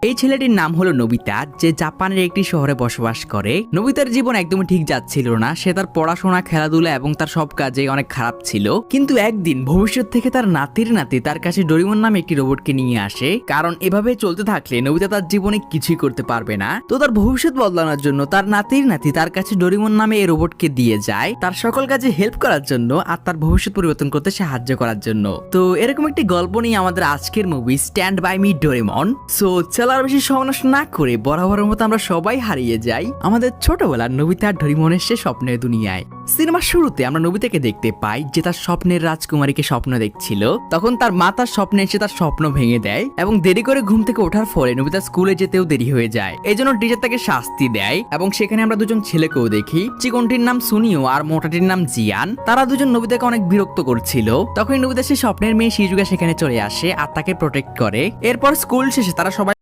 এই ছেলেটির নাম হলো নোবিতা, যে জাপানের একটি শহরে বসবাস করে। নোবিতার জীবন একদমই ঠিক যাচ্ছিল না। সে তার পড়াশোনা, খেলাধুলা এবং তার সব কাজে অনেক খারাপ ছিল। কিন্তু একদিন ভবিষ্যৎ থেকে তার নাতি তার কাছে ডোরিমন নামে একটি রোবটকে নিয়ে আসে। কারণ এভাবে চলতে থাকলে নোবিতা তার জীবনে কিছুই করতে পারবে না। তো তার ভবিষ্যৎ বদলানোর জন্য তার নাতি তার কাছে ডোরিমন নামে এই রোবটকে দিয়ে যায়, তার সকল কাজে হেল্প করার জন্য আর তার ভবিষ্যৎ পরিবর্তন করতে সাহায্য করার জন্য। তো এরকম একটি গল্প নিয়ে আমাদের আজকের movie stand by me Doraemon. So চলো আর বেশি সময় নষ্ট না করে বরাবরের মতো আমরা সবাই হারিয়ে যাই আমাদের ছোটবেলার নোবিতা আর ডোরেমনের সে স্বপ্নের দুনিয়ায়। সিনেমার শুরুতে আমরা নোবিতাকে দেখতে পাই যে তার স্বপ্নের রাজকুমারীকে স্বপ্ন দেখছিল। তখন তার মা তার স্বপ্নে এসে তার স্বপ্ন ভেঙে দেয় এবং দেরি করে ঘুম থেকে ওঠার ফলে নোবিতা স্কুলে যেতেও দেরি হয়ে যায়। এই জন্য টিচার তাকে শাস্তি দেয় এবং সেখানে আমরা দুজন ছেলেকেও দেখি। চিকনটির নাম সুনিও আর মোটাটির নাম জিয়ান। তারা দুজন নোবিতাকে অনেক বিরক্ত করছিল। তখন নোবিতা সে স্বপ্নের মেয়ে শিজুকা সেখানে চলে আসে আর তাকে প্রোটেক্ট করে। এরপর স্কুল শেষে তারা সবাই